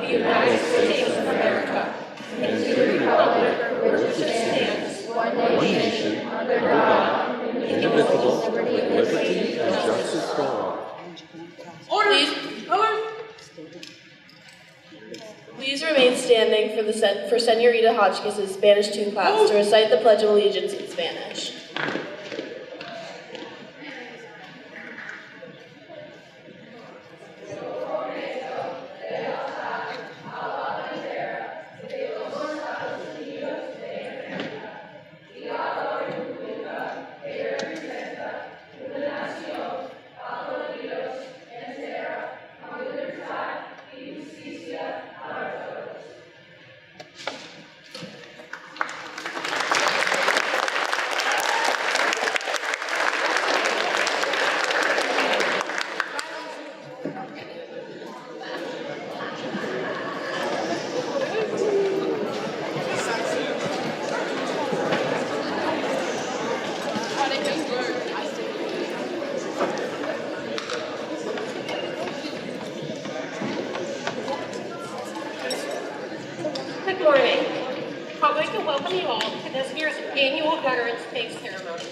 the United States of America, and to the republic for which it stands, one nation, under God, indivisible, with liberty and justice for all. Please remain standing for Senorita Hotchkiss' Spanish 2 class to recite the Pledge of Allegiance in Spanish. Good morning. I'd like to welcome you all to this year's annual Veterans Day ceremony.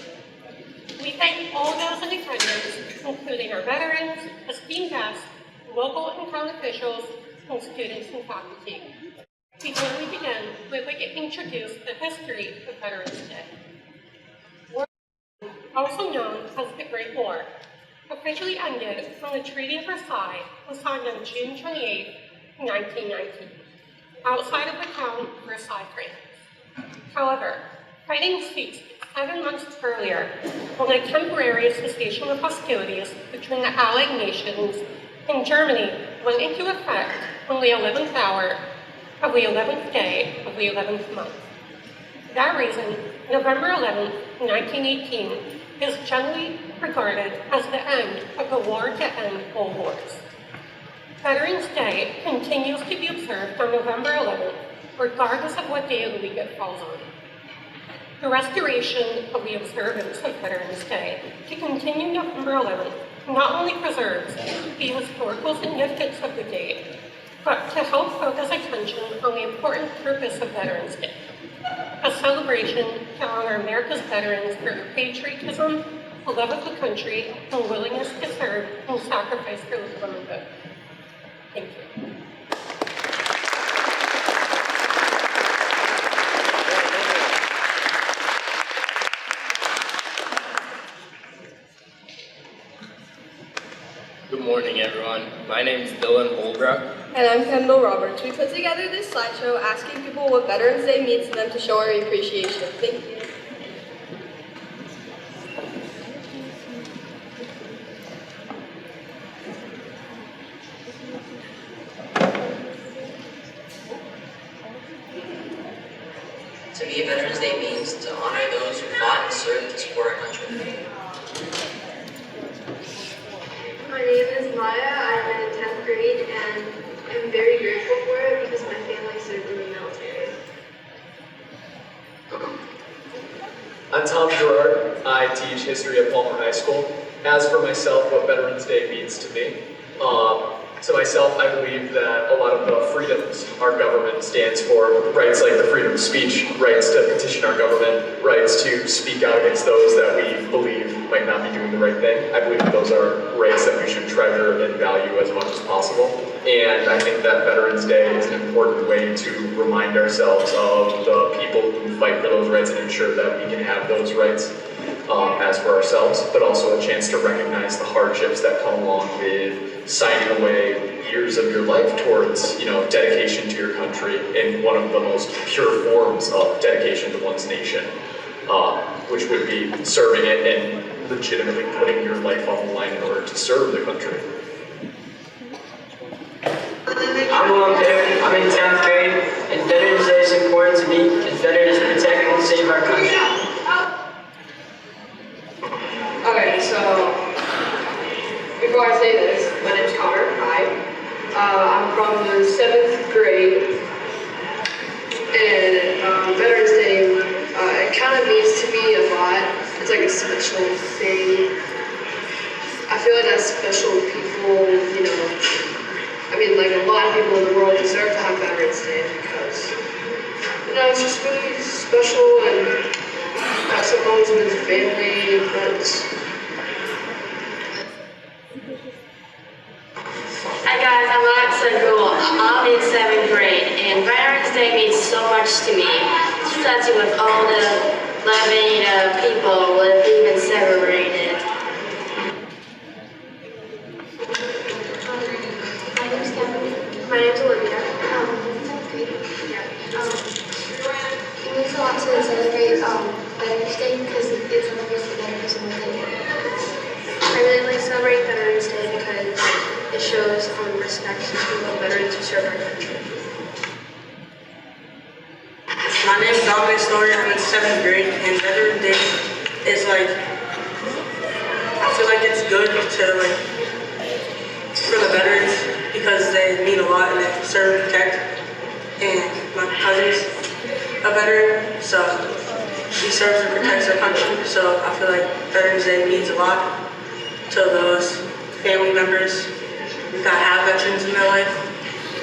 We thank all those in attendance, including our veterans, esteemed guests, local and town officials, and students and faculty. Before we begin, we'd like to introduce the history of Veterans Day. War, also known as the Great War, officially ended when the Treaty of Versailles was signed on June 28, 1919. Outside of the town of Versailles, France. However, fighting ceased 7 months earlier when a temporary cessation of hostilities between the Allied nations and Germany went into effect on the 11th hour of the 11th day of the 11th month. For that reason, November 11th, 1918 is generally regarded as the end of the war to end all wars. Veterans Day continues to be observed on November 11th, regardless of what day of the week it falls on. The restoration of the observance of Veterans Day to continue November 11th not only preserves the historical significance of the date, but to help focus attention on the important purpose of Veterans Day, a celebration to honor America's veterans for their patriotism, love of the country, and willingness to serve and sacrifice for the common good. Thank you. Good morning, everyone. My name is Dylan Holbrook. And I'm Kendall Roberts. We put together this slideshow asking people what Veterans Day means to them to show our appreciation. Thank you. To me, Veterans Day means to honor those who fought and served to support our country. My name is Maya. I'm in 10th grade and I'm very grateful for it because my family served in the military. I'm Tom Gerard. I teach history at Palmer High School. As for myself, what Veterans Day means to me, to myself, I believe that a lot of the freedoms our government stands for, rights like the freedom of speech, rights to petition our government, rights to speak out against those that we believe might not be doing the right thing. I believe that those are rights that we should treasure and value as much as possible. And I think that Veterans Day is an important way to remind ourselves of the people who fight for those rights and ensure that we can have those rights as for ourselves, but also a chance to recognize the hardships that come along with signing away years of your life towards, dedication to your country in one of the most pure forms of dedication to one's nation, which would be serving it and legitimately putting your life on the line in order to serve the country. I'm Will Derek. I'm in 10th grade, and Veterans Day is important to me because veterans protect and save our country. Okay, so before I say this, my name's Connor. Hi. I'm from the 7th grade, and Veterans Day, it kind of means to me a lot. It's like a special thing. I feel like that's special people, like a lot of people in the world deserve to have Veterans Day because, it's just really special and have someone with his family and friends. Hi guys, I'm Alex Sagul. I'm in 7th grade, and Veterans Day means so much to me, especially with all the loving people that even celebrated. My name's Olivia. 10th grade. It means a lot to celebrate Veterans Day because it celebrates the veterans and what they did. I really like celebrating Veterans Day because it shows respect to the veterans who serve our country. My name is Dominic Story. I'm in 7th grade, and Veterans Day is I feel like it's good to for the veterans because they mean a lot and they serve and protect. And my cousin's a veteran, so he serves and protects our country. So I feel like Veterans Day means a lot to those family members that have veterans in their life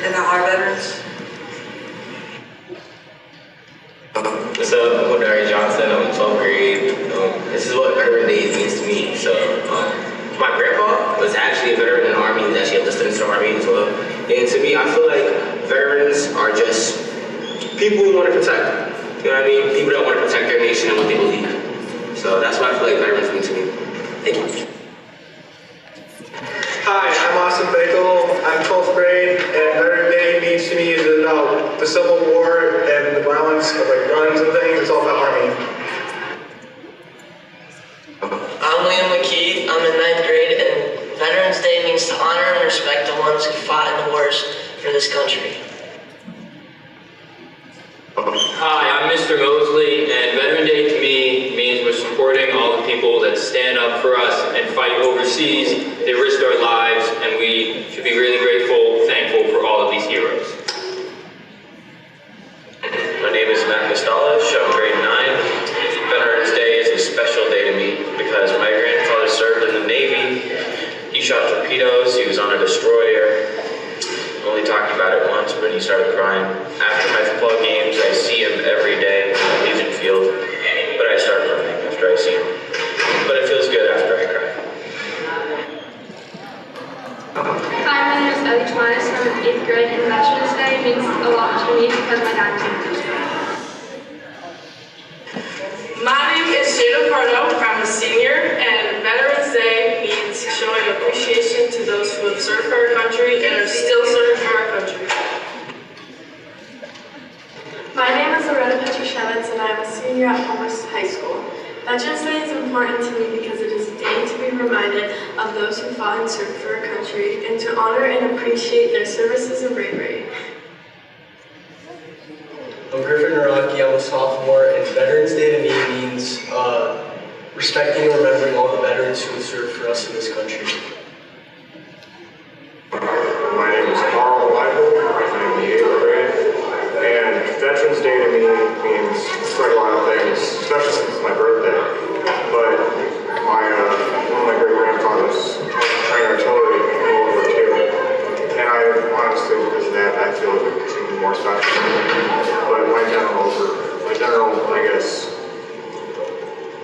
and that are veterans. What's up? I'm Dari Johnson. I'm in 12th grade. This is what Veteran Day means to me. So, my grandpa was actually a veteran in the Army. He was actually enlisted into the Army as well. And to me, I feel like veterans are just people we want to protect. You know what I mean? People that want to protect their nation and what they believe. So that's what I feel like veterans mean to me. Thank you. Hi, I'm Austin Bickel. I'm 12th grade, and Veterans Day means to me is about the Civil War and the violence of guns and things. It's all about Army. I'm Liam McKee. I'm in 9th grade, and Veterans Day means to honor and respect the ones who fought in the wars for this country. Hi, I'm Mr. Mosley, and Veteran Day to me means we're supporting all the people that stand up for us and fight overseas. They risk their lives, and we should be really grateful, thankful for all of these heroes. My name is Matt Mistalish. I'm grade 9. Veterans Day is a special day to me because my grandfather served in the Navy. He shot torpedoes. He was on a destroyer. Only talked about it once, but he started crying. After my football games, I see him every day on Legion Field, but I start crying after I see him. But it feels good after I cry. Hi, my name is Ellie Tomatis. I'm in 8th grade, and Veterans Day means a lot to me because my dad is a teacher. My name is Jada Pardo. I'm a senior, and Veterans Day means showing appreciation to those who have served for our country and are still serving for our country. My name is Loretta Petrushevitz, and I am a senior at Homeless High School. Veterans Day is important to me because it is a day to be reminded of those who fought and served for our country and to honor and appreciate their services and bravery. I'm Griffin Naraki. I'm a sophomore, and Veterans Day to me means respecting and remembering all the veterans who have served for us in this country. My name is Carl Weibel. I'm in the 8th grade, and Veterans Day to me means quite a lot of things, especially since it's my birthday. But one of my great grandfathers trained artillery in World War II, and I honestly, because of that, I feel it's even more special. But my general,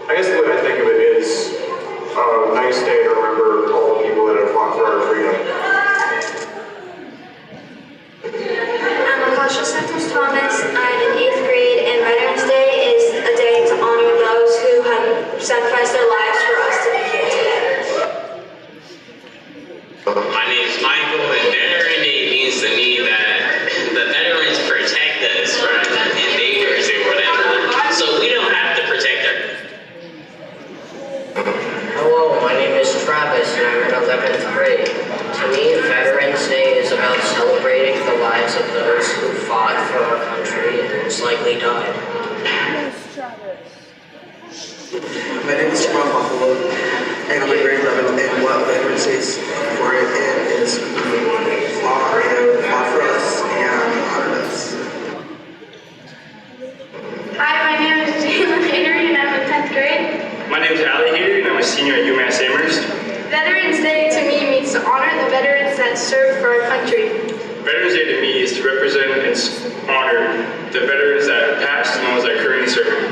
I guess the way I think of it is a nice day to remember all the people that have fought for our freedom. I'm Akasha Santos Thomas. I'm in 8th grade, and Veterans Day is a day to honor those who have sacrificed their lives for us to be here today. My name is Michael, and Veteran Day means to me that the veterans protect us from invaders or whatever, so we don't have to protect our. Hello, my name is Travis, and I'm in 11th grade. To me, Veterans Day is about celebrating the lives of those who fought for our country and most likely died. My name is Jamal Buffalo, and I'm in grade 11, and what Veterans Day is for it is fought for us and honored us. Hi, my name is Jalen Hader, and I'm in 10th grade. My name is Ali Hader, and I'm a senior at UMass Amherst. Veterans Day to me means to honor the veterans that served for our country. Veterans Day Day to me is to represent and honor the veterans that have passed and those that are currently serving.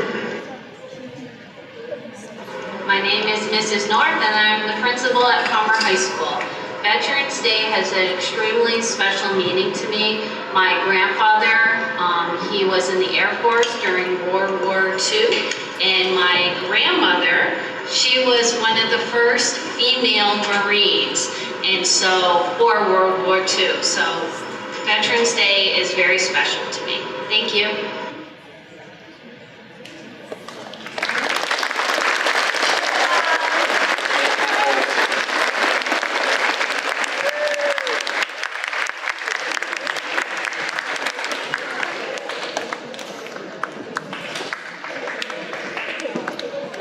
My name is Mrs. North, and I'm the principal at Palmer High School. Veterans Day has an extremely special meaning to me. My grandfather, he was in the Air Force during World War II, and my grandmother, she was one of the first female Marines, and so for World War II. So Veterans Day is very special to me. Thank you.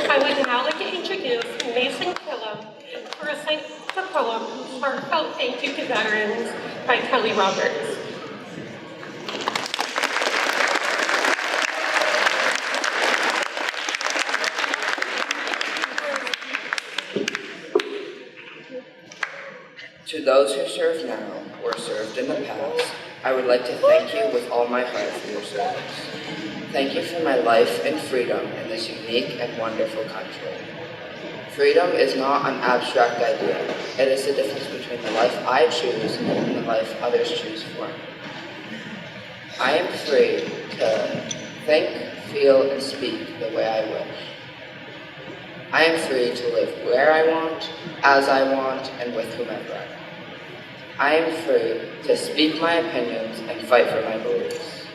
I would now like to introduce Mason Killam to recite the poem Heartfelt Thank You to Veterans by Kelly Roberts. To those who serve now or served in the past, I would like to thank you with all my heart for your service. Thank you for my life and freedom in this unique and wonderful country. Freedom is not an abstract idea. It is the difference between the life I choose and the life others choose for me. I am free to think, feel, and speak the way I wish. I am free to live where I want, as I want, and with whomever I want. I am free to speak my opinions and fight for my beliefs.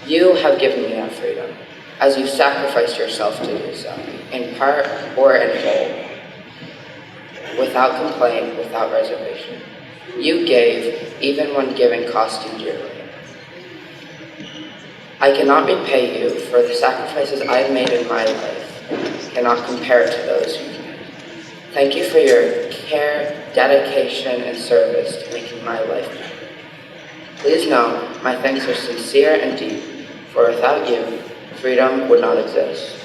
You have given me that freedom, as you sacrificed yourself to do so, in part or in whole, without complaint, without reservation. You gave, even when giving cost you dearly. I cannot repay you for the sacrifices I've made in my life, cannot compare to those you can. Thank you for your care, dedication, and service to making my life better. Please know my thanks are sincere and deep, for without you, freedom would not exist.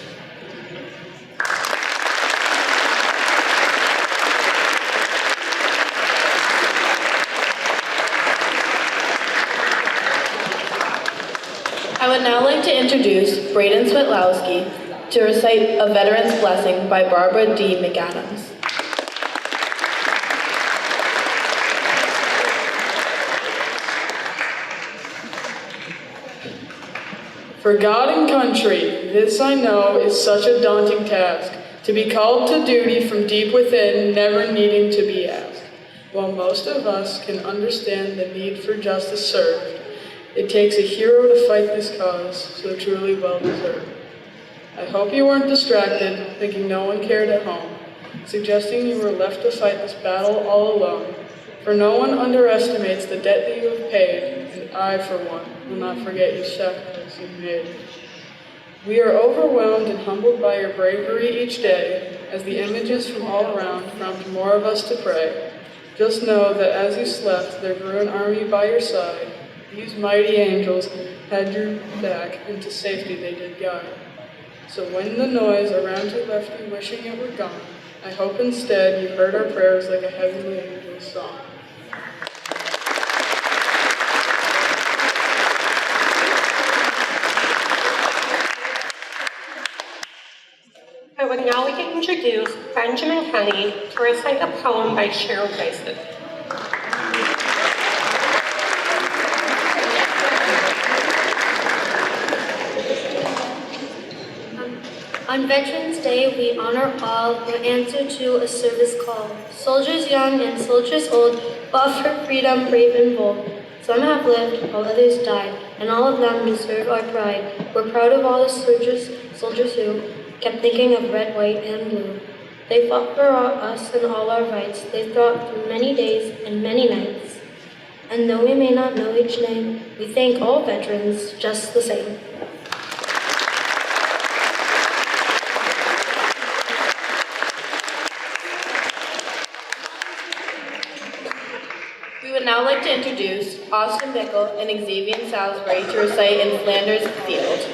I would now like to introduce Braden Switlowski to recite A Veteran's Blessing by Barbara D. McAdams. For God and country, this I know is such a daunting task, to be called to duty from deep within, never needing to be asked. While most of us can understand the need for justice served, it takes a hero to fight this cause, so truly well deserved. I hope you weren't distracted, thinking no one cared at home, suggesting you were left to fight this battle all alone. For no one underestimates the debt that you have paid, and I, for one, will not forget your sacrifice you made. We are overwhelmed and humbled by your bravery each day, as the images from all around prompt more of us to pray. Just know that as you slept, there grew an army by your side. These mighty angels had your back, and to safety they did guide. So when the noise around you left you wishing it were gone, I hope instead you heard our prayers like a heavenly angel's song. I would now like to introduce Benjamin Kenny to recite a poem by Cheryl Dyson. On Veterans Day, we honor all who answer to a service call. Soldiers young and soldiers old fought for freedom, brave and bold. Some have lived, while others died, and all of them deserve our pride. We're proud of all the soldiers who kept thinking of red, white, and blue. They fought for us and all our rights. They fought through many days and many nights. And though we may not know each name, we thank all veterans just the same. We would now like to introduce Austin Bickle and Xavier Salisbury to recite In Flanders Field.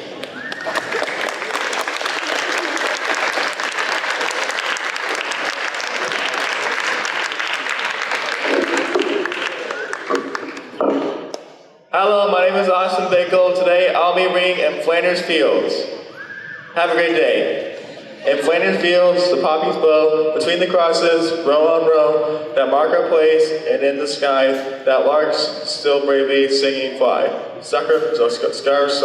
Hello, my name is Austin Bickle. Today I'll be reading In Flanders Fields. Have a great day. In Flanders Fields, the poppies blow, between the crosses, row on row, that mark our place, and in the sky, that larks still bravely singing fly. Scars,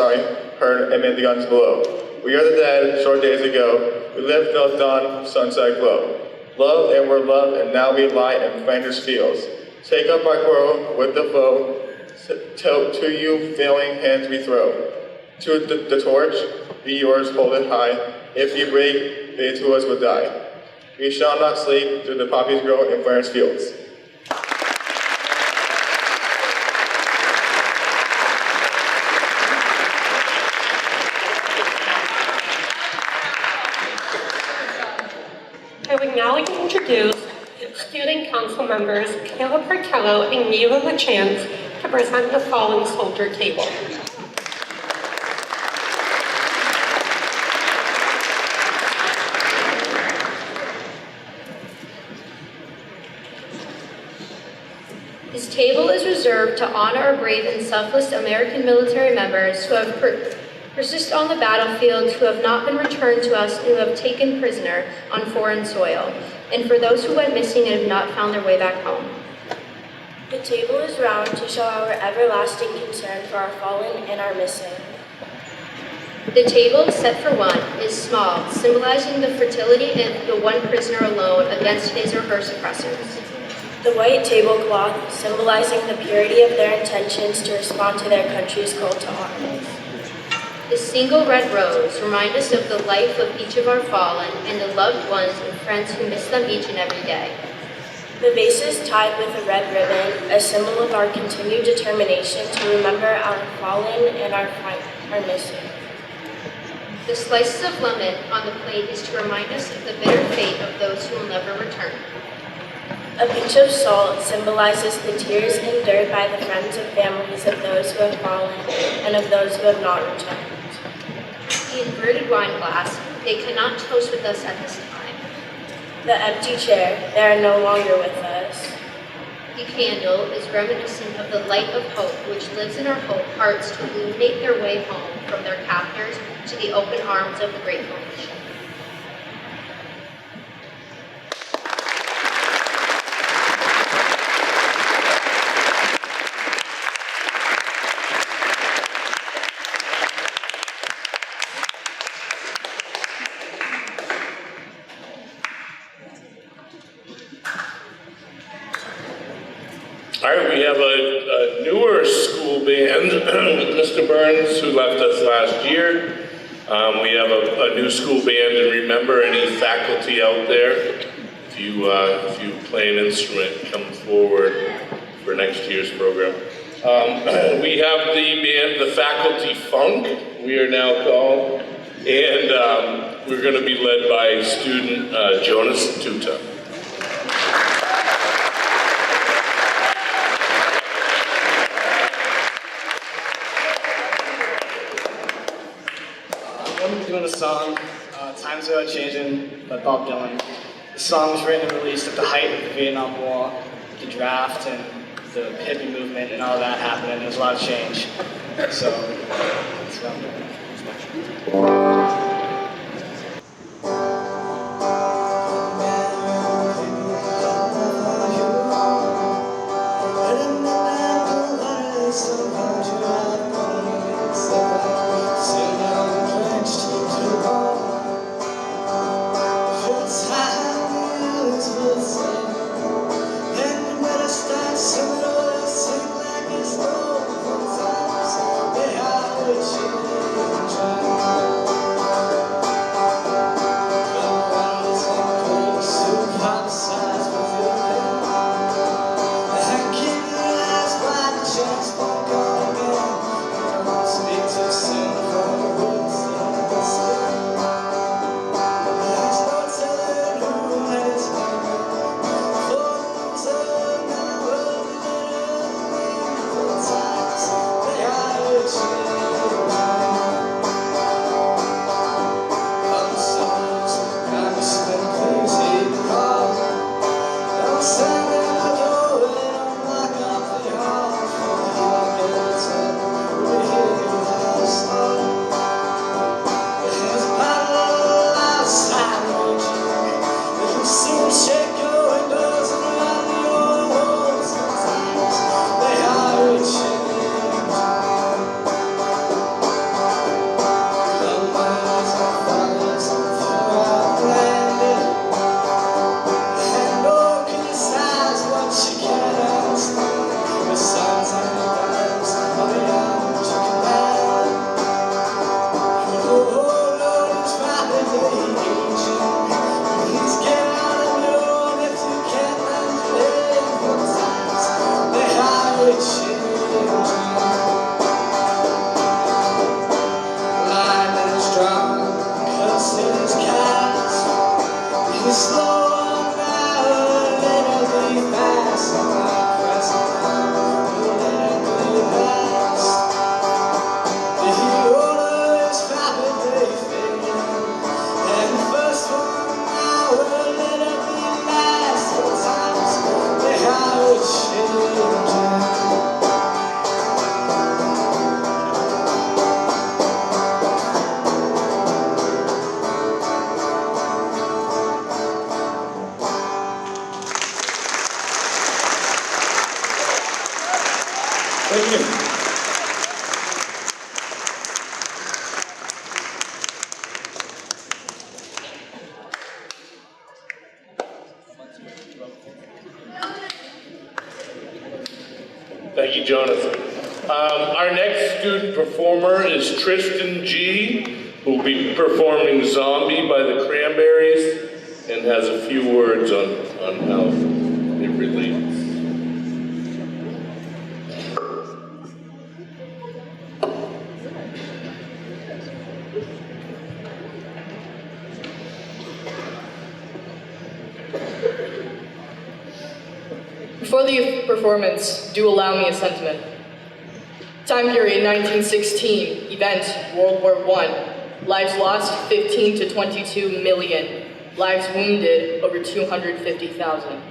heard amid the guns below. We are the dead, short days ago. We lived till dawn, sunset glow. Love and we're loved, and now we lie in Flanders Fields. Take up our quarrel with the foe, to you failing hands we throw. To the torch, be yours, hold it high. If you break, they to us would die. We shall not sleep till the poppies grow in Flanders Fields. I would now like to introduce student council members Kayla Portello and Neva LaChance to present the Fallen Soldier Table. This table is reserved to honor our brave and selfless American military members who have persisted on the battlefield, who have not been returned to us, and who have taken prisoner on foreign soil, and for those who went missing and have not found their way back home. The table is round to show our everlasting concern for our fallen and our missing. The table, set for one, is small, symbolizing the fertility of the one prisoner alone against his or her suppressors. The white tablecloth, symbolizing the purity of their intentions to respond to their country's call to arms. The single red rose reminds us of the life of each of our fallen and the loved ones and friends who miss them each and every day. The vase is tied with a red ribbon, a symbol of our continued determination to remember our fallen and our missing. The slices of lemon on the plate is to remind us of the bitter fate of those who will never return. A pinch of salt symbolizes the tears endured by the friends and families of those who have fallen and of those who have not returned. The inverted wine glass, they cannot toast with us at this time. The empty chair, they are no longer with us. The candle is reminiscent of the light of hope which lives in our hearts to illuminate their way home from their captors to the open arms of the grateful nation. All right, we have a newer school band with Mr. Burns, who left us last year. We have a new school band, and remember, any faculty out there, if you play an instrument, come forward for next year's program. We have the band, the Faculty Funk, we are now called, and we're going to be led by student Jonas Tuta. I'm doing a song, Times Are Changing by Bob Dylan. The song was written and released at the height of the Vietnam War, the draft and the hippie movement and all that happened, and there's a lot of change. So, that's what I'm doing. Try. Jonathan. Our next student performer is Tristan G, who will be performing Zombie by the Cranberries and has a few words on how it relates. Before the performance, do allow me a sentiment. Time period 1916, event World War I. Lives lost 15 to 22 million. Lives wounded over 250,000.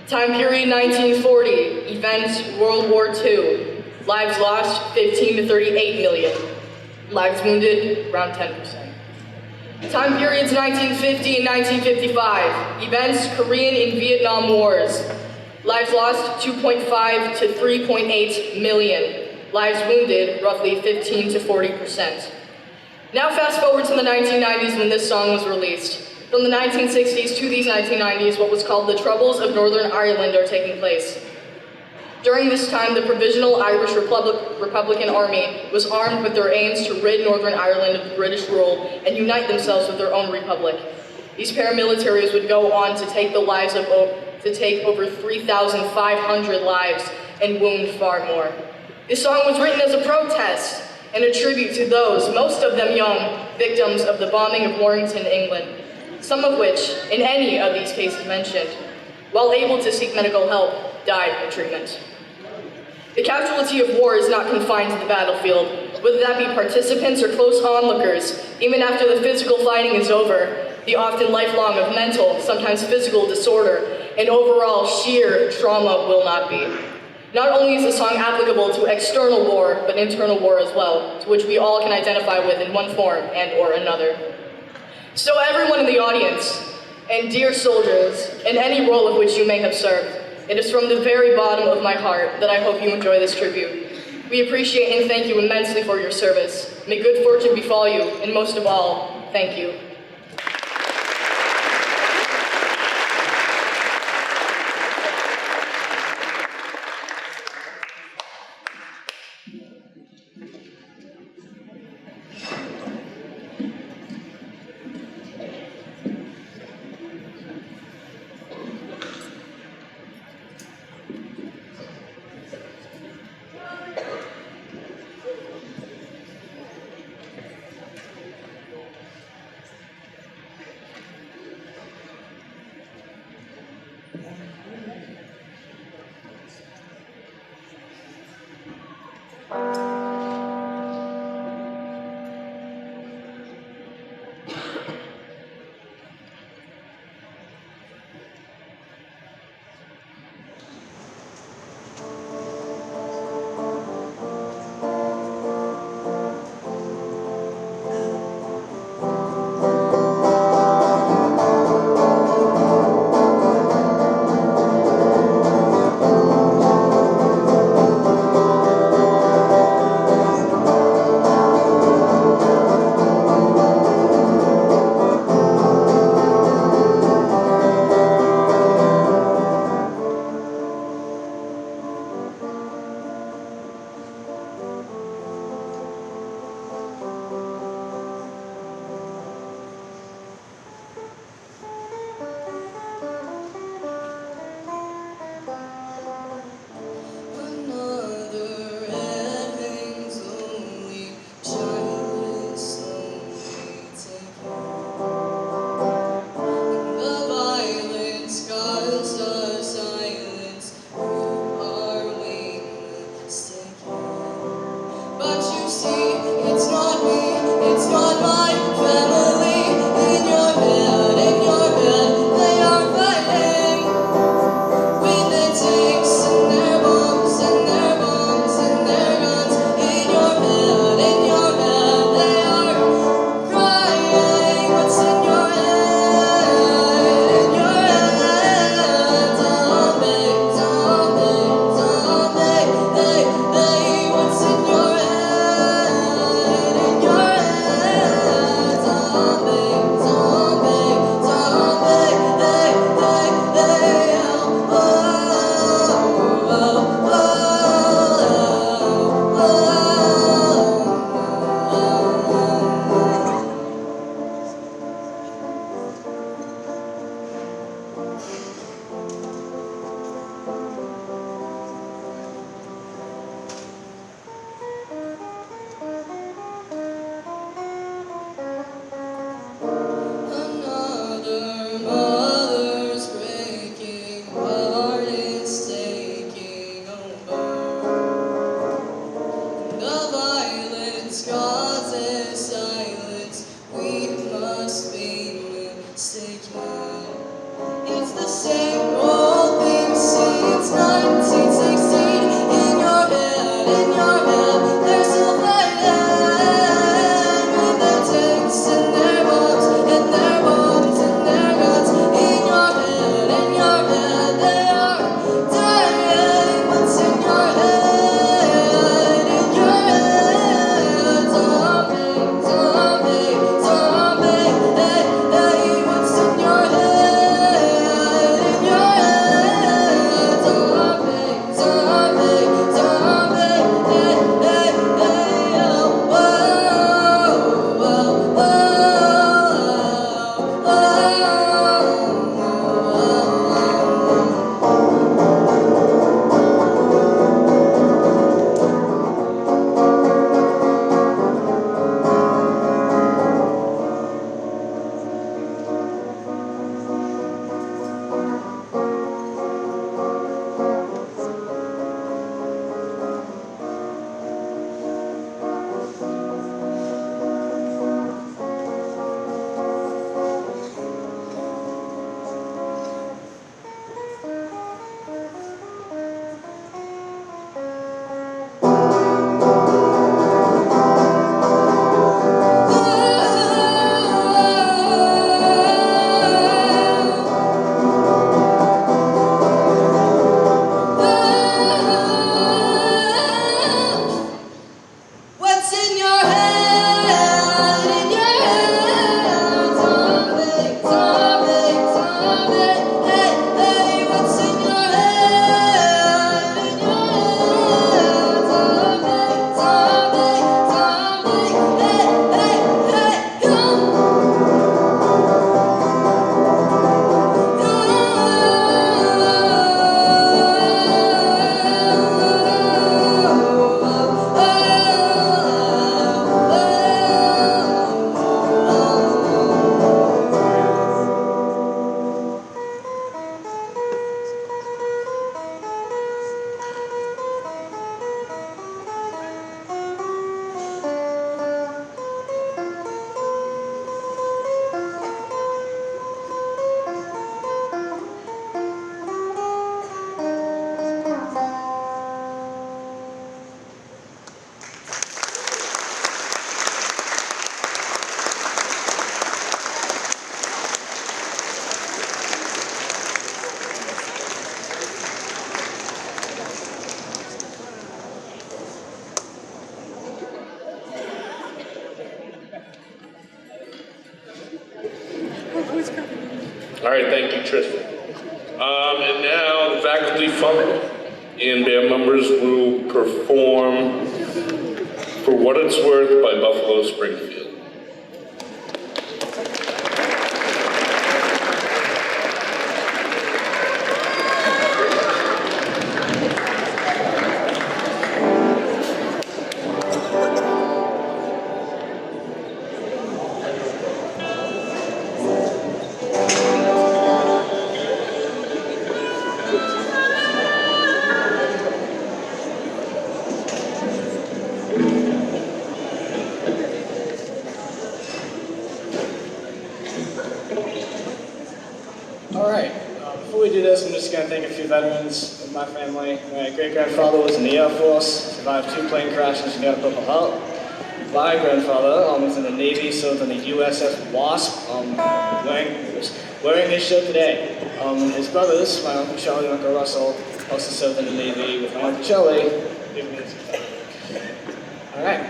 Time period 1940, event World War II. Lives lost 15 to 38 million. Lives wounded around 10%. Time periods 1950 and 1955, events Korean and Vietnam Wars. Lives lost 2.5 to 3.8 million. Lives wounded roughly 15 to 40%. Now fast forward to the 1990s when this song was released. From the 1960s to these 1990s, what was called the Troubles of Northern Ireland are taking place. During this time, the Provisional Irish Republican Army was armed with their aims to rid Northern Ireland of the British rule and unite themselves with their own republic. These paramilitaries would go on to take over 3,500 lives and wound far more. This song was written as a protest and a tribute to those, most of them young, victims of the bombing of Warrington, England, some of which, in any of these cases mentioned, while able to seek medical help, died in treatment. The casualty of war is not confined to the battlefield, whether that be participants or close onlookers. Even after the physical fighting is over, the often lifelong of mental, sometimes physical disorder, and overall sheer trauma will not be. Not only is the song applicable to external war, but internal war as well, to which we all can identify with in one form and or another. So everyone in the audience, and dear soldiers, in any role of which you may have served, it is from the very bottom of my heart that I hope you enjoy this tribute. We appreciate and thank you immensely for your service. May good fortune befall you, and most of all, thank you. What's in your head? All right, thank you, Tristan. And now the faculty follow, and band members will perform For What It's Worth by Buffalo Springfield. Alright, before we do this, I'm just going to thank a few veterans of my family. My great-grandfather was in the Air Force, survived 2 plane crashes and got a Purple Heart. My grandfather was in the Navy, served on the USS Wasp, wearing his shirt today. His brothers, my Uncle Charlie and Uncle Russell, also served in the Navy with my Uncle Charlie. Alright.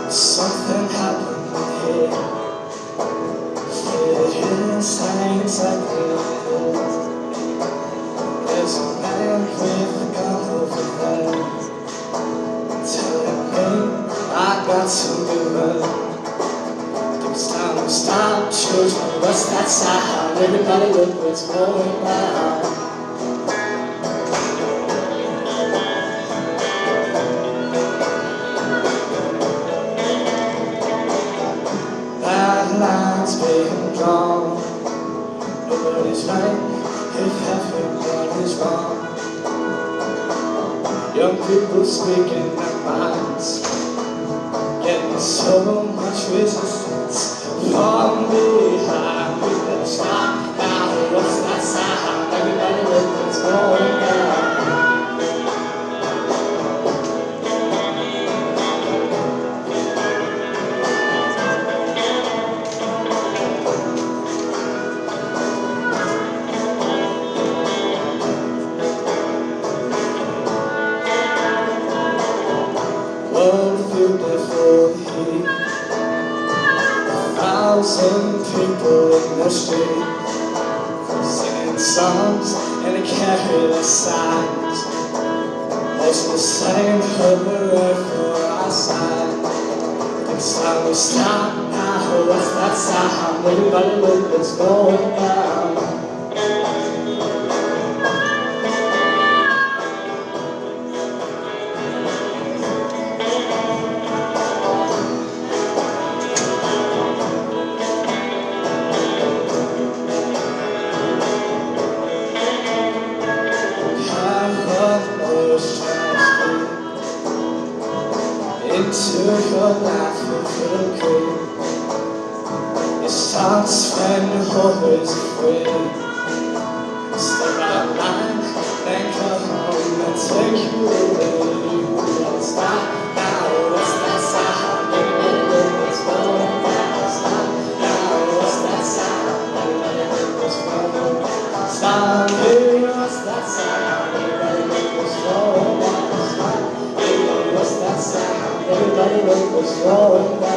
Something happened here. Inside the hills. There's a man with a gun over there, telling me I got to be I think it's time to stop. Children, what's that sound? Everybody look what's going down. Lines being drawn. Nobody's right if everyone is wrong. Young people speaking their minds, getting so much resistance from behind. We better stop now. What's that sound? Everybody look what's going down. Beautiful heat, 1,000 people in the street, singing songs and they carry the signs. Most the same, hurry for our side. Next time we stop now, what's that sound? Everybody look what's going down. Into your life with a creep. It starts when you're always afraid. Step out of line, then come home and take you away. You gotta stop now, what's that sound? Everybody look what's going down. Stop now, what's that sound? Everybody look what's going down. Stop here, what's that sound? Everybody look what's going down. Stop here, what's that sound? Everybody look what's going down.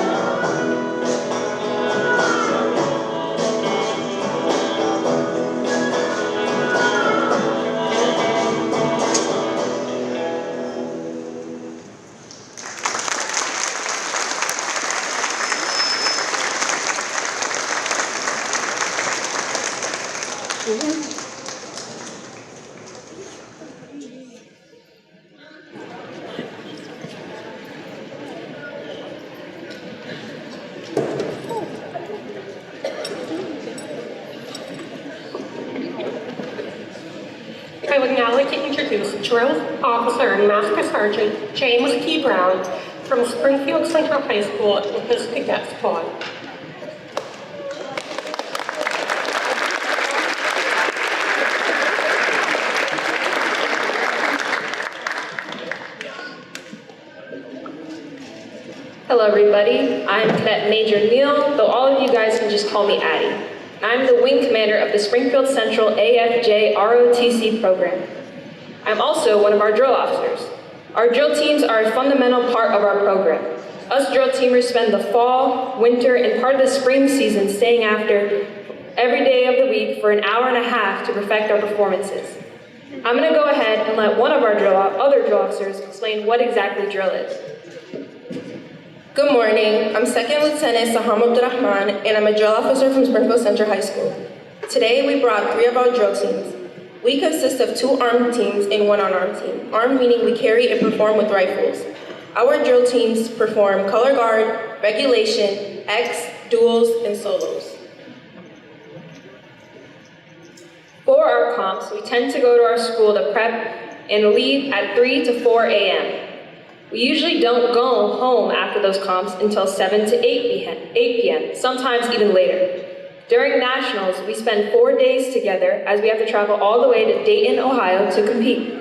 I would now like to introduce Drill Officer and Master Sergeant James T. Brown from Springfield Central High School and his cadet squad. Hello everybody, I'm Cadet Major Neal, though all of you guys can just call me Addie. I'm the wing commander of the Springfield Central AFJ ROTC program. I'm also one of our drill officers. Our drill teams are a fundamental part of our program. Us drill teamers spend the fall, winter, and part of the spring season staying after every day of the week for an hour and a half to perfect our performances. I'm going to go ahead and let one of our other drill officers explain what exactly drill is. Good morning, I'm Second Lieutenant Saham Abdurrahman, and I'm a drill officer from Springfield Central High School. Today we brought 3 of our drill teams. We consist of 2 armed teams and 1 unarmed team. Armed meaning we carry and perform with rifles. Our drill teams perform color guard, regulation, X, duels, and solos. For our comps, we tend to go to our school to prep and leave at 3 to 4 a.m. We usually don't go home after those comps until 7 to 8 p.m., sometimes even later. During nationals, we spend 4 days together as we have to travel all the way to Dayton, Ohio to compete.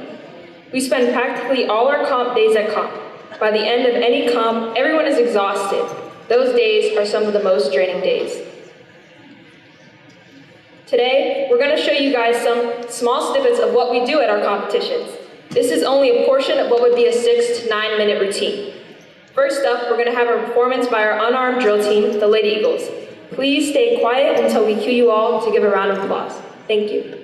We spend practically all our comp days at comp. By the end of any comp, everyone is exhausted. Those days are some of the most draining days. Today, we're going to show you guys some small snippets of what we do at our competitions. This is only a portion of what would be a 6 to 9 minute routine. First up, we're going to have a performance by our unarmed drill team, the Lady Eagles. Please stay quiet until we cue you all to give a round of applause. Thank you.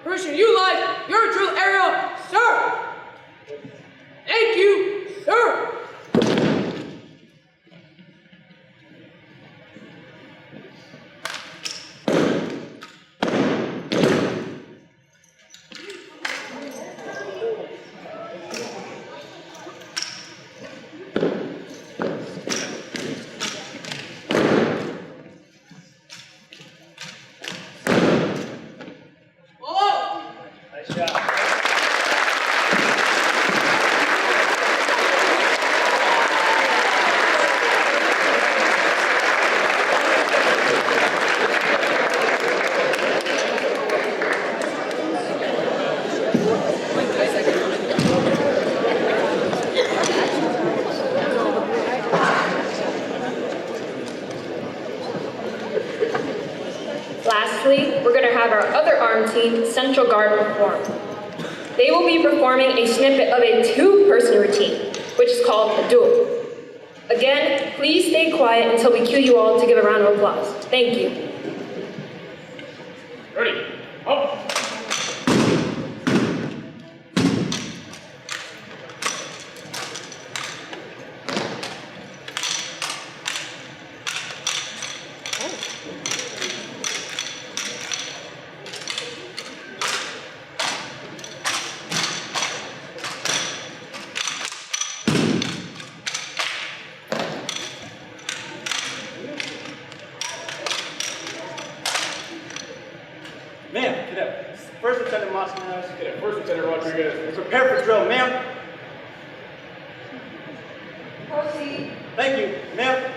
Appreciate you like your drill area, sir. Thank you, sir. Nice job. Lastly, we're going to have our other arm team, Central Guard, perform. They will be performing a snippet of a two-person routine, which is called a duel. Again, please stay quiet until we cue you all to give a round of applause. Thank you. Ready, up. Ma'am, cadet. First Lieutenant Moscanos, cadet. First Lieutenant Rodriguez. Prepare for drill, ma'am. Proceed. Thank you, ma'am.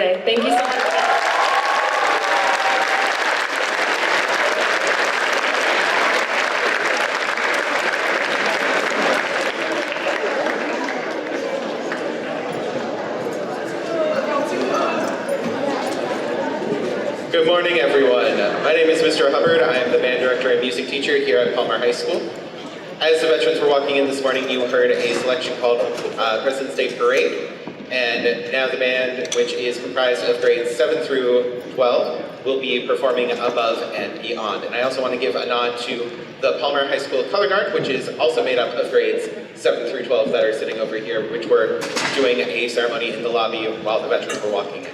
today. Thank you so much. Good morning, everyone. My name is Mr. Hubbard. I am the band director and music teacher here at Palmer High School. As the veterans were walking in this morning, you heard a selection called President's Day Parade. And now the band, which is comprised of grades 7 through 12, will be performing Above and Beyond. And I also want to give a nod to the Palmer High School Color Guard, which is also made up of grades 7 through 12 that are sitting over here, which were doing a ceremony in the lobby while the veterans were walking in.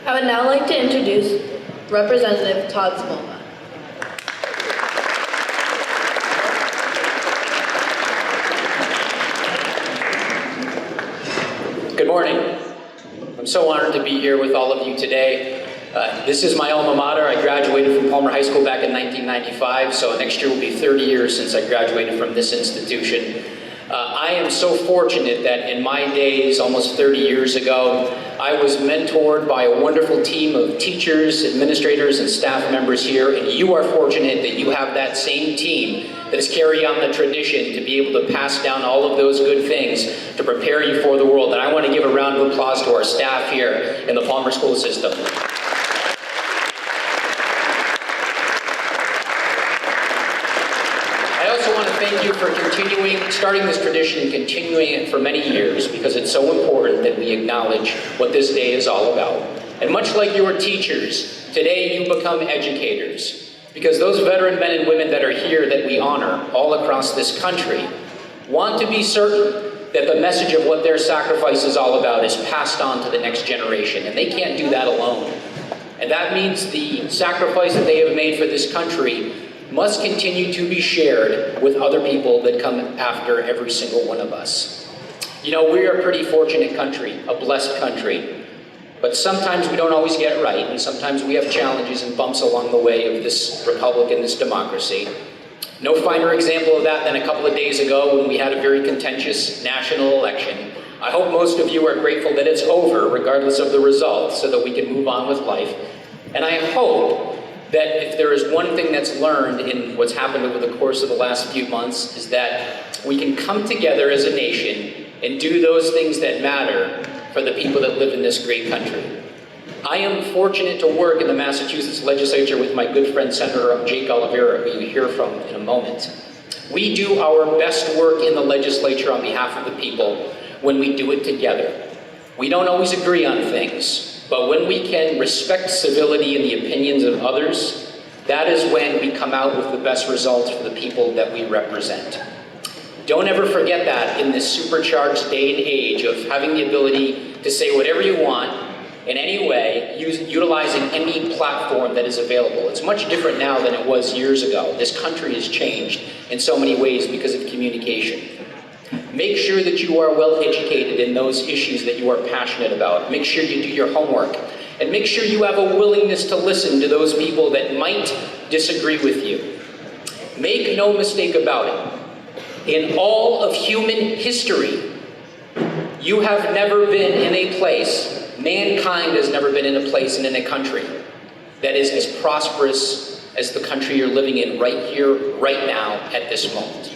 I would now like to introduce Representative Todd Smolma. Good morning. I'm so honored to be here with all of you today. This is my alma mater. I graduated from Palmer High School back in 1995, so next year will be 30 years since I graduated from this institution. I am so fortunate that in my days, almost 30 years ago, I was mentored by a wonderful team of teachers, administrators, and staff members here, and you are fortunate that you have that same team that has carried on the tradition to be able to pass down all of those good things to prepare you for the world. And I want to give a round of applause to our staff here in the Palmer School System. I also want to thank you for starting this tradition and continuing it for many years, because it's so important that we acknowledge what this day is all about. And much like your teachers, today you become educators, because those veteran men and women that are here that we honor all across this country want to be certain that the message of what their sacrifice is all about is passed on to the next generation, and they can't do that alone. And that means the sacrifice that they have made for this country must continue to be shared with other people that come after every single one of us. You know, we are a pretty fortunate country, a blessed country, but sometimes we don't always get it right, and sometimes we have challenges and bumps along the way of this republic and this democracy. No finer example of that than a couple of days ago when we had a very contentious national election. I hope most of you are grateful that it's over, regardless of the result, so that we can move on with life. And I hope that if there is one thing that's learned in what's happened over the course of the last few months, is that we can come together as a nation and do those things that matter for the people that live in this great country. I am fortunate to work in the Massachusetts legislature with my good friend Senator Jake Oliveira, who you hear from in a moment. We do our best work in the legislature on behalf of the people when we do it together. We don't always agree on things, but when we can respect civility and the opinions of others, that is when we come out with the best results for the people that we represent. Don't ever forget that in this supercharged day and age of having the ability to say whatever you want in any way, utilizing any platform that is available. It's much different now than it was years ago. This country has changed in so many ways because of communication. Make sure that you are well educated in those issues that you are passionate about. Make sure you do your homework. And make sure you have a willingness to listen to those people that might disagree with you. Make no mistake about it. In all of human history, you have never been in a place, mankind has never been in a place and in a country that is as prosperous as the country you're living in right here, right now, at this moment.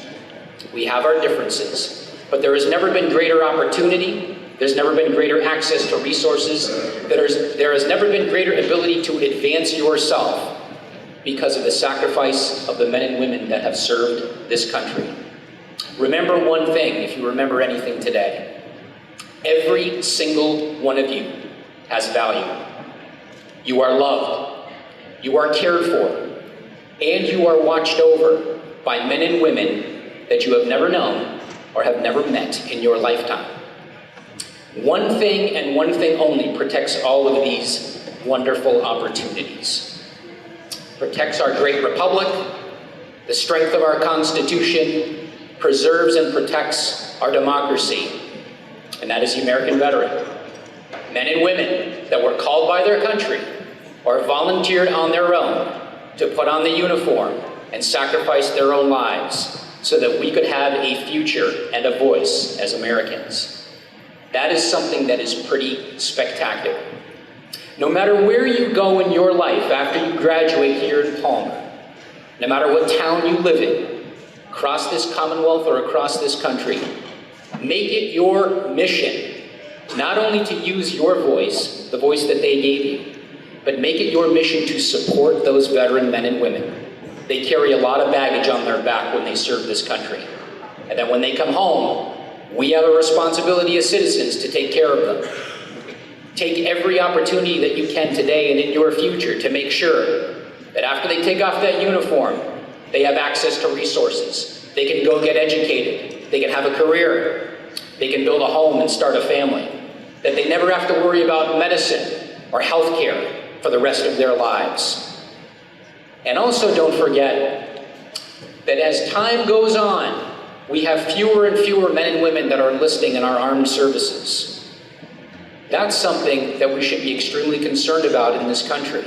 We have our differences, but there has never been greater opportunity. There's never been greater access to resources. There has never been greater ability to advance yourself because of the sacrifice of the men and women that have served this country. Remember one thing, if you remember anything today. Every single one of you has value. You are loved, you are cared for, and you are watched over by men and women that you have never known or have never met in your lifetime. One thing and one thing only protects all of these wonderful opportunities. Protects our great republic, the strength of our Constitution, preserves and protects our democracy, and that is the American veteran. Men and women that were called by their country or volunteered on their own to put on the uniform and sacrifice their own lives so that we could have a future and a voice as Americans. That is something that is pretty spectacular. No matter where you go in your life after you graduate here in Palmer, no matter what town you live in, across this Commonwealth or across this country, make it your mission not only to use your voice, the voice that they gave you, but make it your mission to support those veteran men and women. They carry a lot of baggage on their back when they serve this country. And then when they come home, we have a responsibility as citizens to take care of them. Take every opportunity that you can today and in your future to make sure that after they take off that uniform, they have access to resources. They can go get educated. They can have a career. They can build a home and start a family. That they never have to worry about medicine or health care for the rest of their lives. And also don't forget that as time goes on, we have fewer and fewer men and women that are enlisting in our armed services. That's something that we should be extremely concerned about in this country,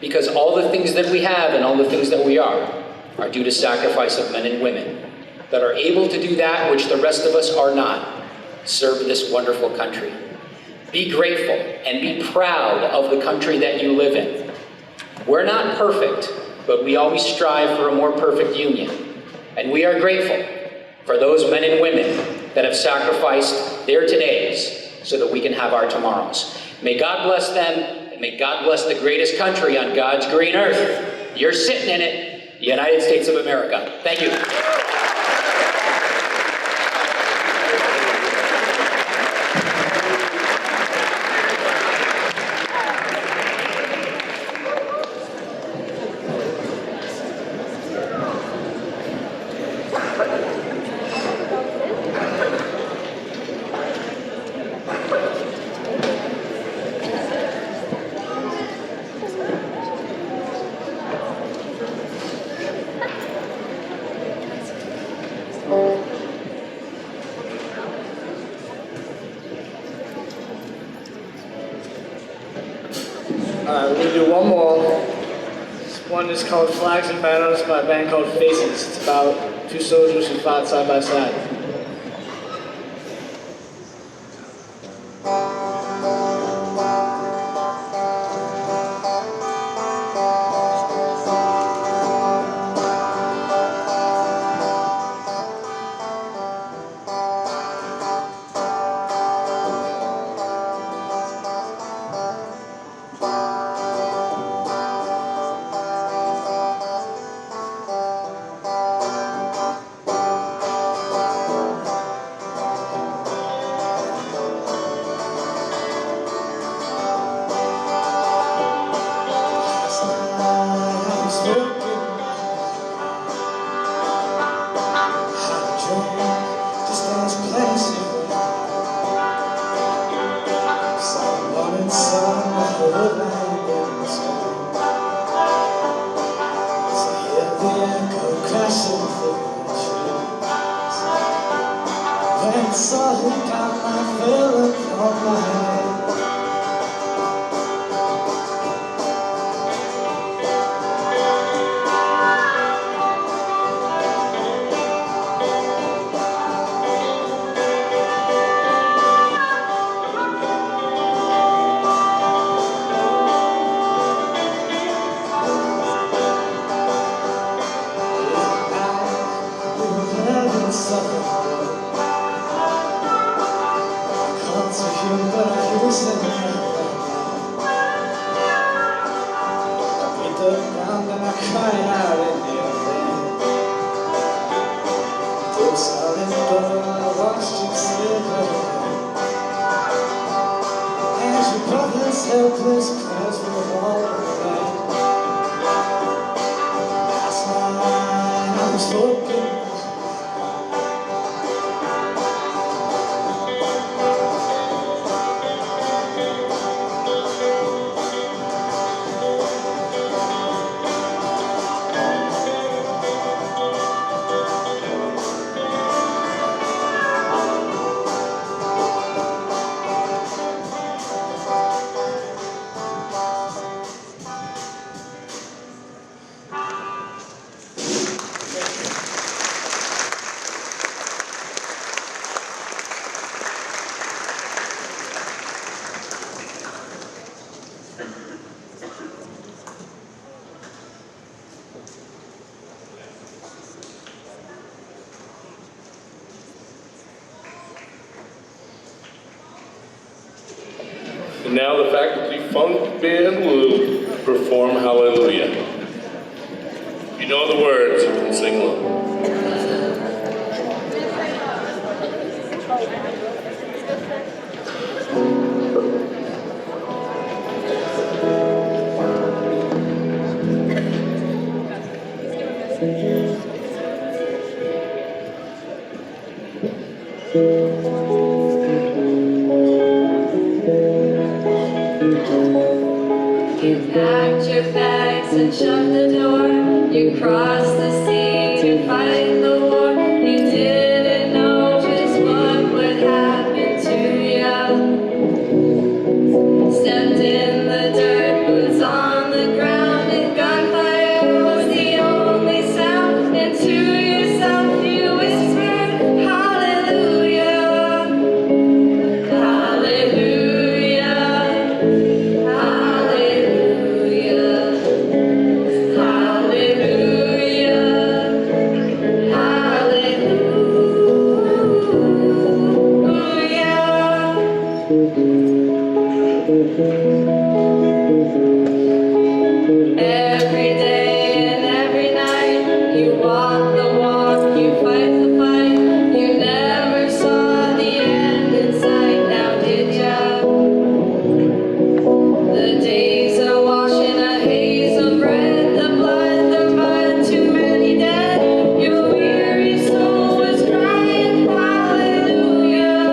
because all the things that we have and all the things that we are due to sacrifice of men and women that are able to do that which the rest of us are not, serve this wonderful country. Be grateful and be proud of the country that you live in. We're not perfect, but we always strive for a more perfect union. And we are grateful for those men and women that have sacrificed their todays so that we can have our tomorrows. May God bless them, and may God bless the greatest country on God's green earth. You're sitting in it, the United States of America. Thank you. We're going to do one more. This one is called Flags and Banners by a band called Faces. It's about two soldiers who fought side by side. And now the faculty funk band will perform Hallelujah. If you know the words, you can sing along. You packed your bags and shut the door. You crossed the sea to fight the war. You didn't know just what would happen to you. Stepped in the dirt, boots on the ground, and gunfire was the only sound. And to yourself you whispered, Hallelujah, Hallelujah. Every day and every night, you walk the walk, you fight the fight. You never saw the end in sight, now did ya? The days are washing a haze of red, the blood, the mud, too many dead. Your weary soul was crying, Hallelujah,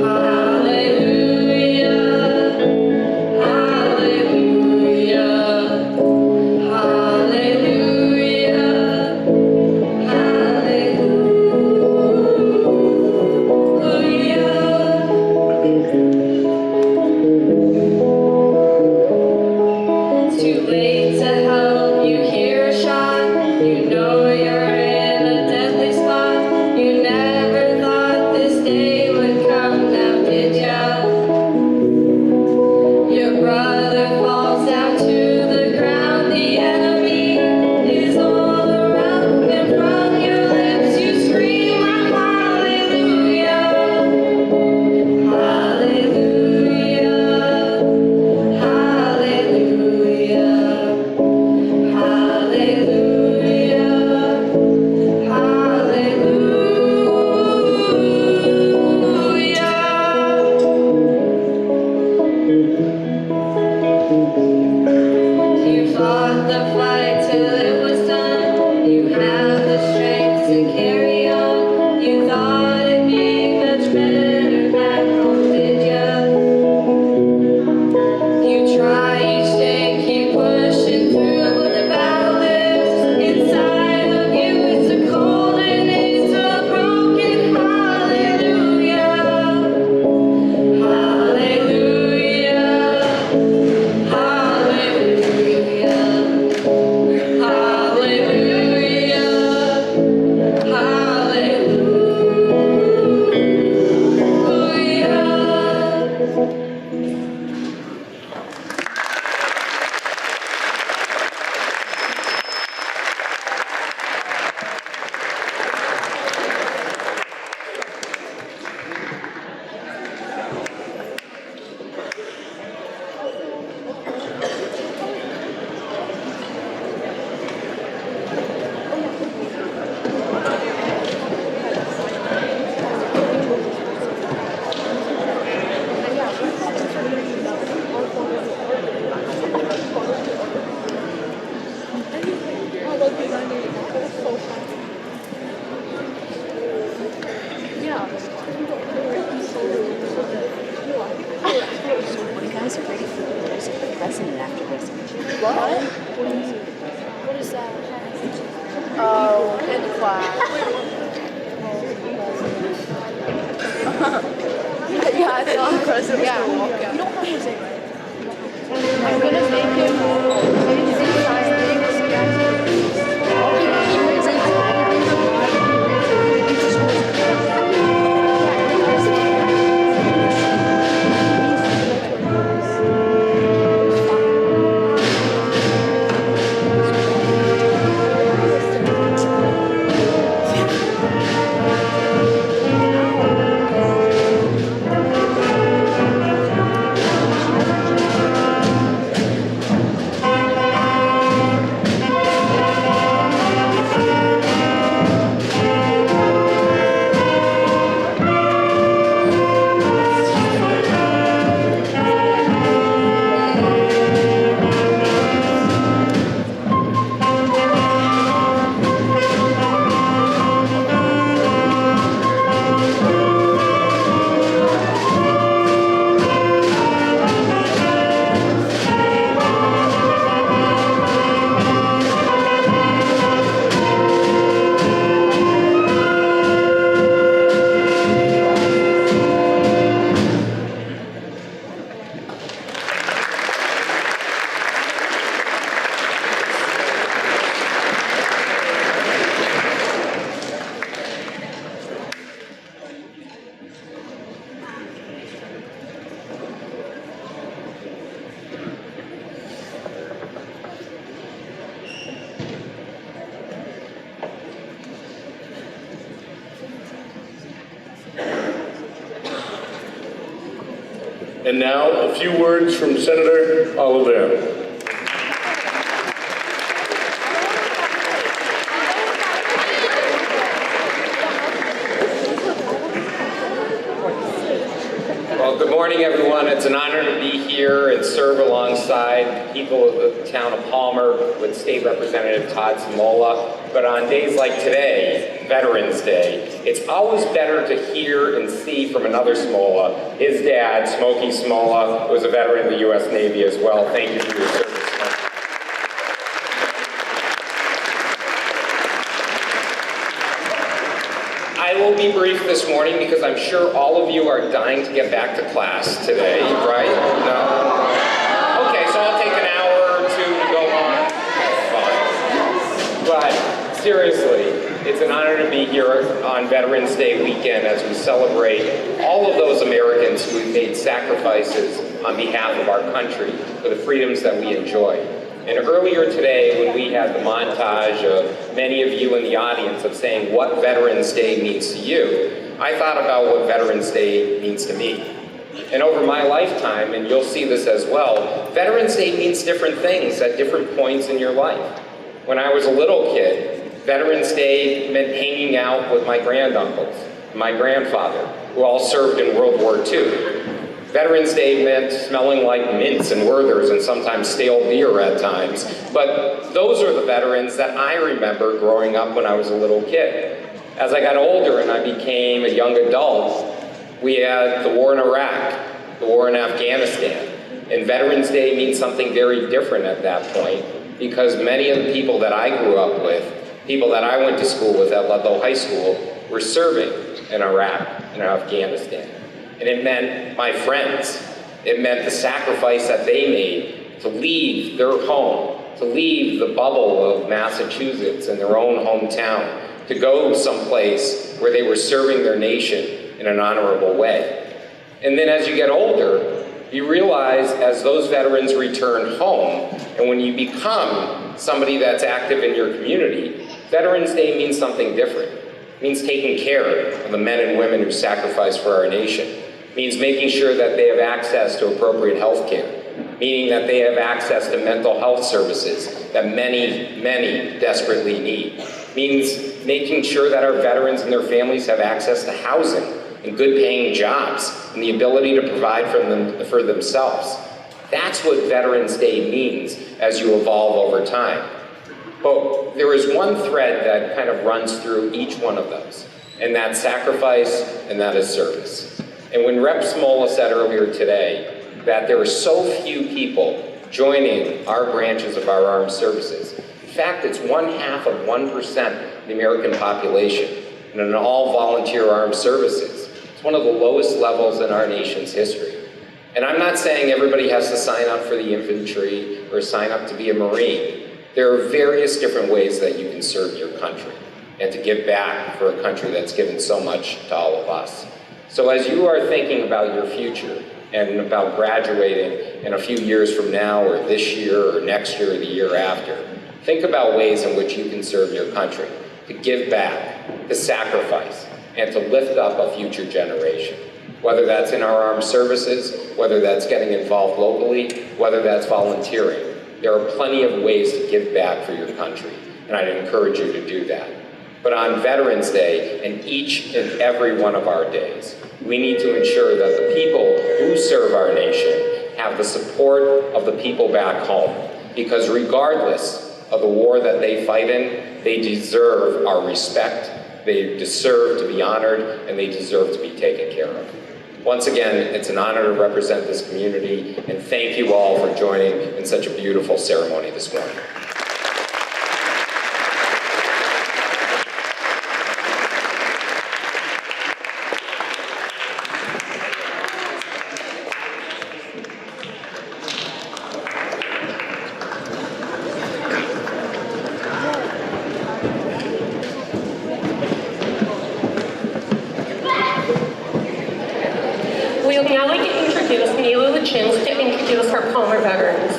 Hallelujah, Hallelujah, Hallelujah, Hallelujah. Too late to help, you hear a shot, you know you're in a deadly spot. You never thought this day would come, now did ya? Your brother falls down to the ground, the enemy is all around, and from your lips you scream, Hallelujah, Hallelujah, Hallelujah, Hallelujah, Hallelujah. You fought the fight till it was done. You have the strength to carry on. You thought it'd be much better back home, did ya? You try each day, keep pushing through, but the battle lives inside of you. It's a cold and it's a broken Hallelujah, Hallelujah, Hallelujah, Hallelujah, Hallelujah. You guys are ready for there's a president after this. What? What is that? Oh, in class. Yeah, I saw the president. Yeah, walk out. You don't have to say right. I'm gonna make him And now, a few words from Senator Oliver. Well, good morning, everyone. It's an honor to be here and serve alongside people of the town of Palmer with State Representative Todd Smola. But on days like today, Veterans Day, it's always better to hear and see from another Smola, his dad, Smokey Smola, who was a veteran of the U.S. Navy as well. Thank you for your service. I will be brief this morning because I'm sure all of you are dying to get back to class today, right? No? Okay, so I'll take an hour or two to go on. Fine. But seriously, it's an honor to be here on Veterans Day weekend as we celebrate all of those Americans who have made sacrifices on behalf of our country for the freedoms that we enjoy. And earlier today, when we had the montage of many of you in the audience of saying what Veterans Day means to you, I thought about what Veterans Day means to me. And over my lifetime, and you'll see this as well, Veterans Day means different things at different points in your life. When I was a little kid, Veterans Day meant hanging out with my granduncles, my grandfather, who all served in World War II. Veterans Day meant smelling like mints and Werthers and sometimes stale beer at times. But those are the veterans that I remember growing up when I was a little kid. As I got older and I became a young adult, we had the war in Iraq, the war in Afghanistan. And Veterans Day means something very different at that point because many of the people that I grew up with, people that I went to school with at Ludlow High School, were serving in Iraq and Afghanistan. And it meant my friends. It meant the sacrifice that they made to leave their home, to leave the bubble of Massachusetts and their own hometown, to go someplace where they were serving their nation in an honorable way. And then as you get older, you realize as those veterans return home, and when you become somebody that's active in your community, Veterans Day means something different. It means taking care of the men and women who sacrificed for our nation. It means making sure that they have access to appropriate health care, meaning that they have access to mental health services that many, many desperately need. It means making sure that our veterans and their families have access to housing and good paying jobs and the ability to provide for themselves. That's what Veterans Day means as you evolve over time. But there is one thread that kind of runs through each one of those, and that's sacrifice and that is service. And when Rep. Smola said earlier today that there are so few people joining our branches of our armed services, in fact, it's 0.5% of the American population and in all volunteer armed services. It's one of the lowest levels in our nation's history. And I'm not saying everybody has to sign up for the infantry or sign up to be a Marine. There are various different ways that you can serve your country and to give back for a country that's given so much to all of us. So as you are thinking about your future and about graduating in a few years from now or this year or next year or the year after, think about ways in which you can serve your country, to give back, to sacrifice, and to lift up a future generation. Whether that's in our armed services, whether that's getting involved locally, whether that's volunteering. There are plenty of ways to give back for your country, and I'd encourage you to do that. But on Veterans Day, and each and every one of our days, we need to ensure that the people who serve our nation have the support of the people back home. Because regardless of the war that they fight in, they deserve our respect, they deserve to be honored, and they deserve to be taken care of. Once again, it's an honor to represent this community, and thank you all for joining in such a beautiful ceremony this morning. We would now like to introduce Neela Lachins to introduce our Palmer veterans.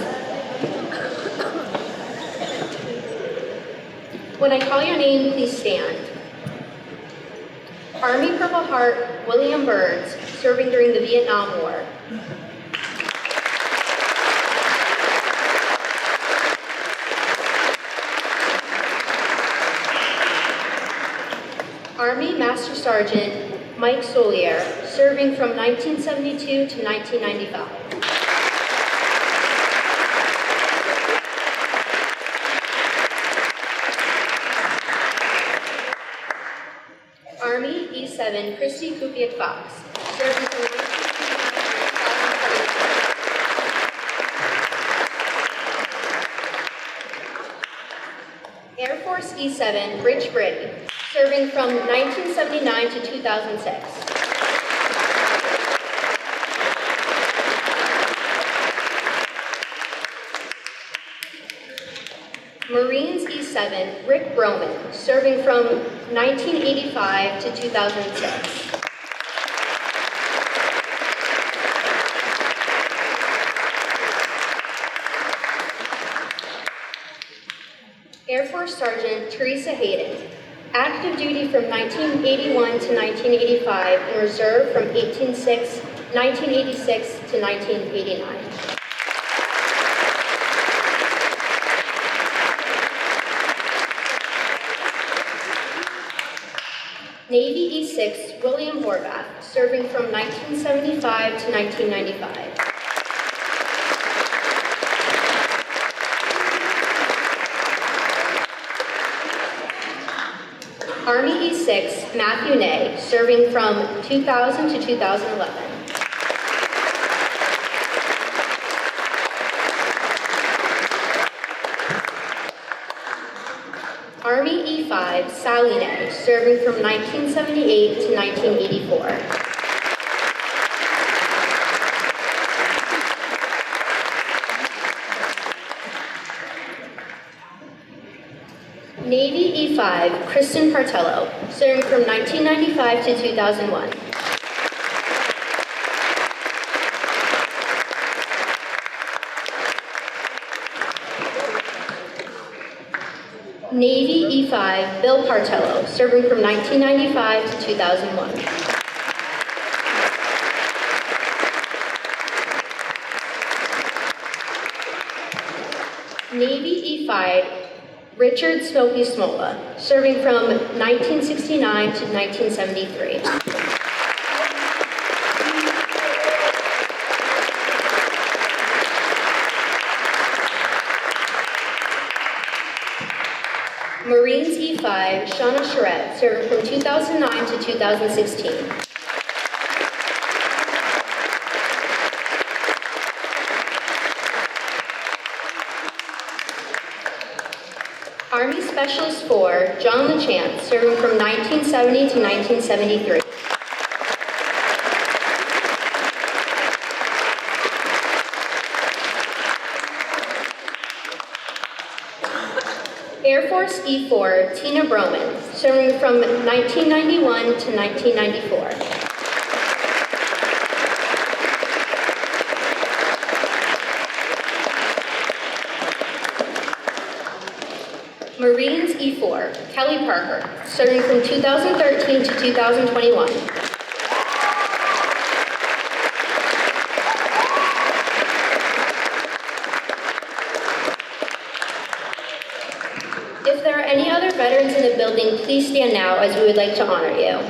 When I call your name, please stand. Army Purple Heart William Burns, serving during the Vietnam War. Master Sergeant Mike Solier, serving from 1972 to 1995. Army E7 Christy Kupiak Fox, serving from 1969 to 2017. Air Force E7 Rich Brady, serving from 1979 to 2006. Marines E7 Rick Broman, serving from 1985 to 2006. Air Force Sergeant Teresa Hayden, active duty from 1981 to 1985 and reserve from 1986 to 1989. Navy E6 William Horvath, serving from 1975 to 1995. Army E6 Matthew Ney, serving from 2000 to 2011. Army E5 Sally Ney, serving from 1978 to 1984. Navy E5 Kristen Partello, serving from 1995 to 2001. Navy E5 Bill Partello, serving from 1995 to 2001. Navy E5 Richard Smokey Smola, serving from 1969 to 1973. Marines E5 Shauna Charette, serving from 2009 to 2016. Army Specialist 4, John LeChance, serving from 1970 to 1973. Air Force E4, Tina Broman, serving from 1991 to 1994. Marines E4, Kelly Parker, serving from 2013 to 2021. If there are any other veterans in the building, please stand now as we would like to honor you.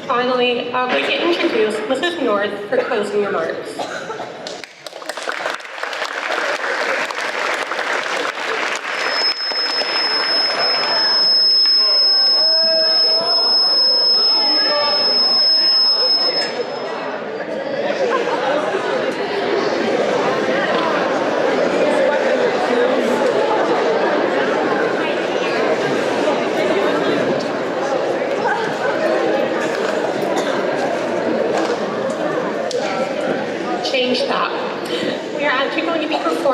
Finally, I'd like to introduce Mrs. North for closing remarks.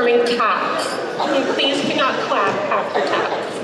performing taps. And please do not clap after taps.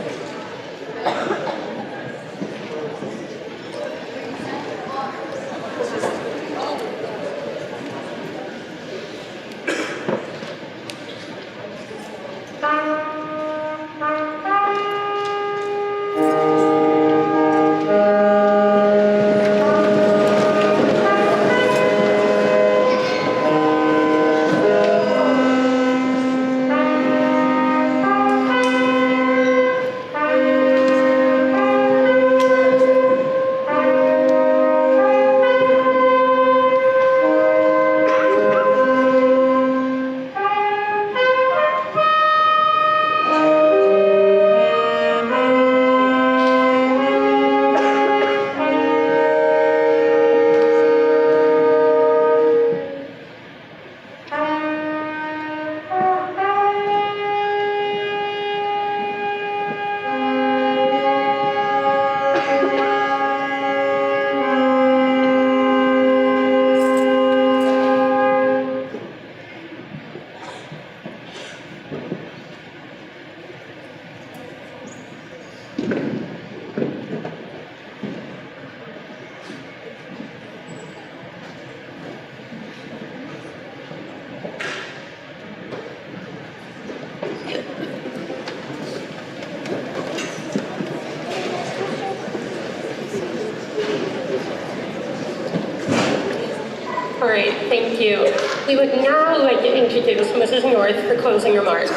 All right, thank you. We would now like to introduce Mrs. North for closing remarks.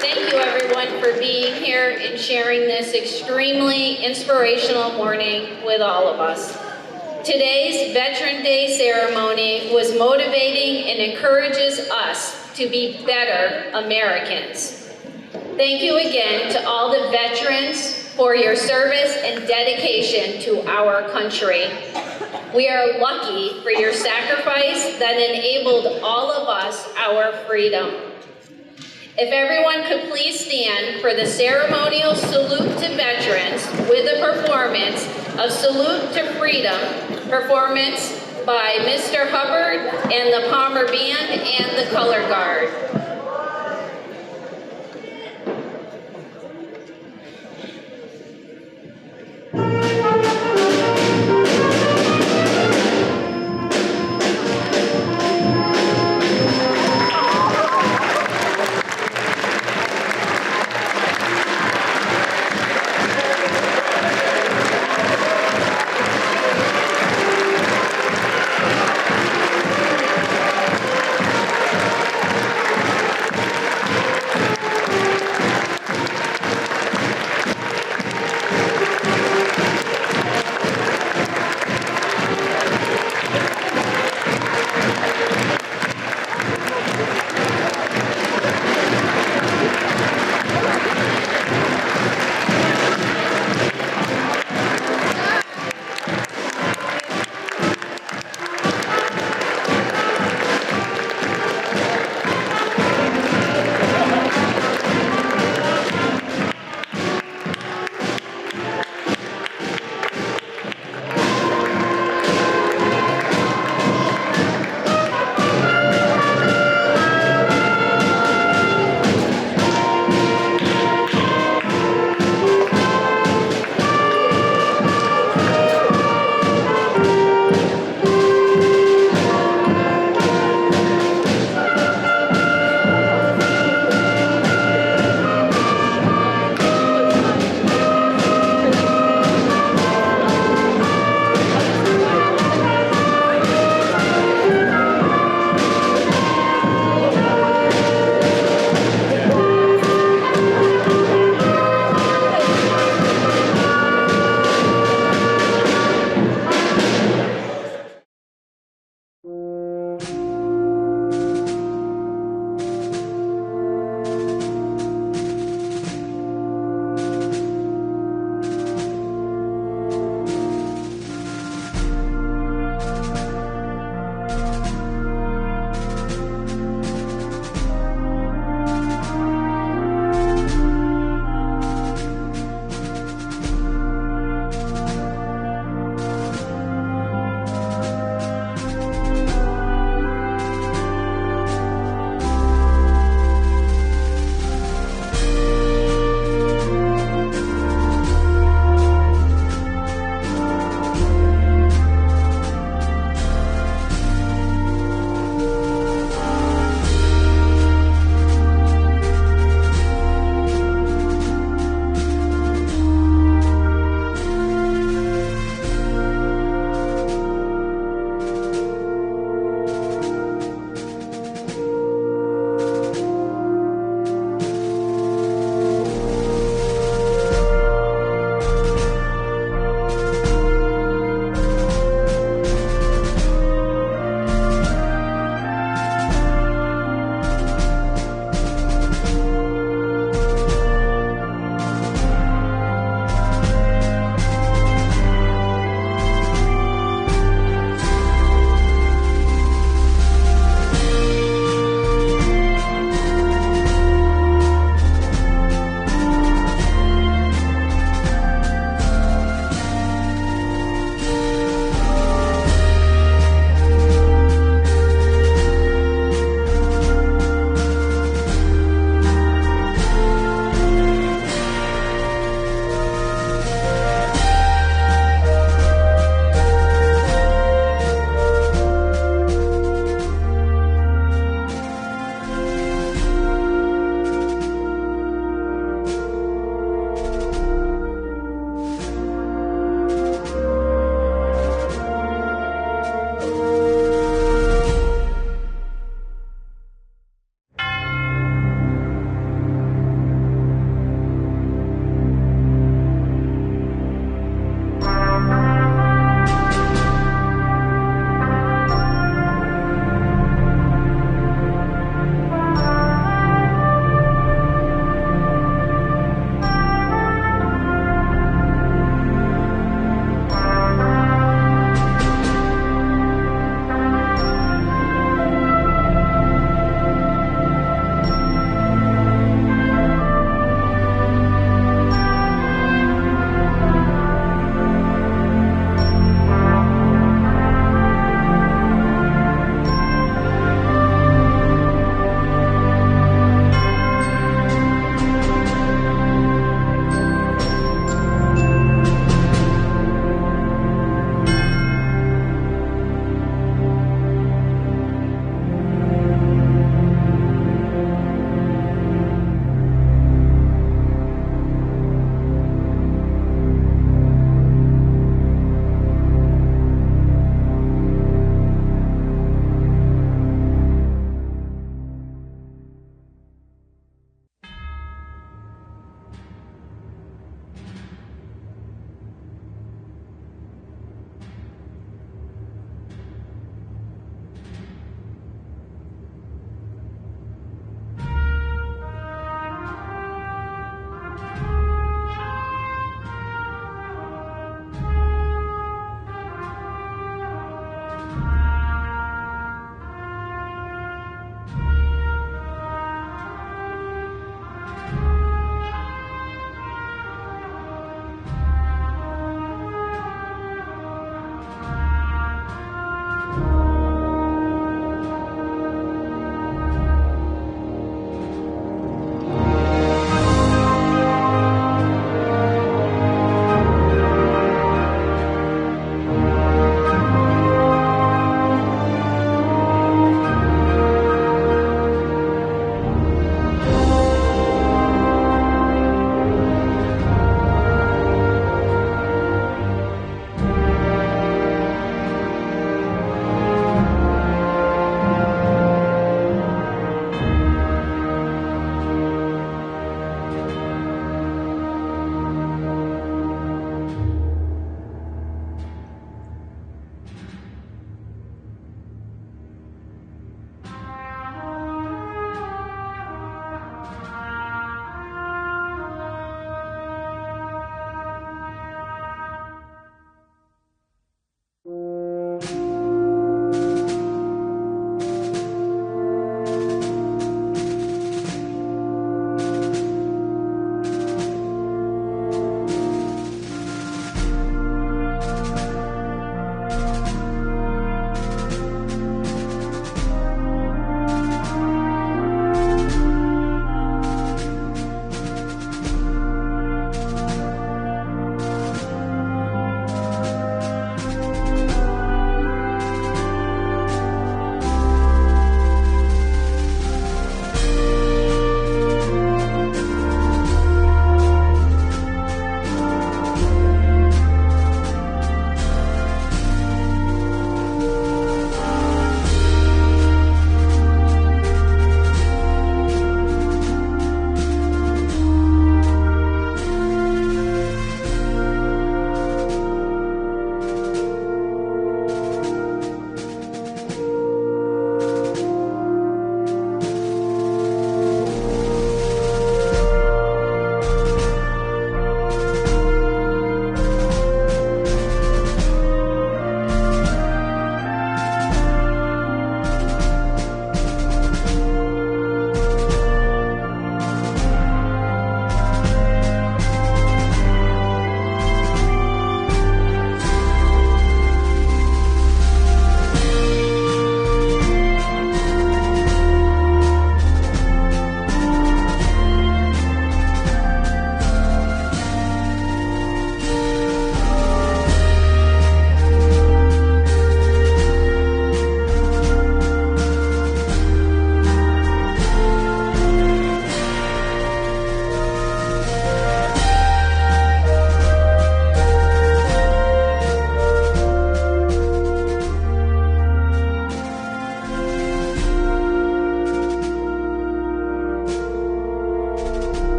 Thank you, everyone, for being here and sharing this extremely inspirational morning with all of us. Today's Veteran Day ceremony was motivating and encourages us to be better Americans. Thank you again to all the veterans for your service and dedication to our country. We are lucky for your sacrifice that enabled all of us our freedom. If everyone could please stand for the ceremonial salute to veterans with a performance of Salute to Freedom, performance by Mr. Hubbard and the Palmer Band and the Color Guard.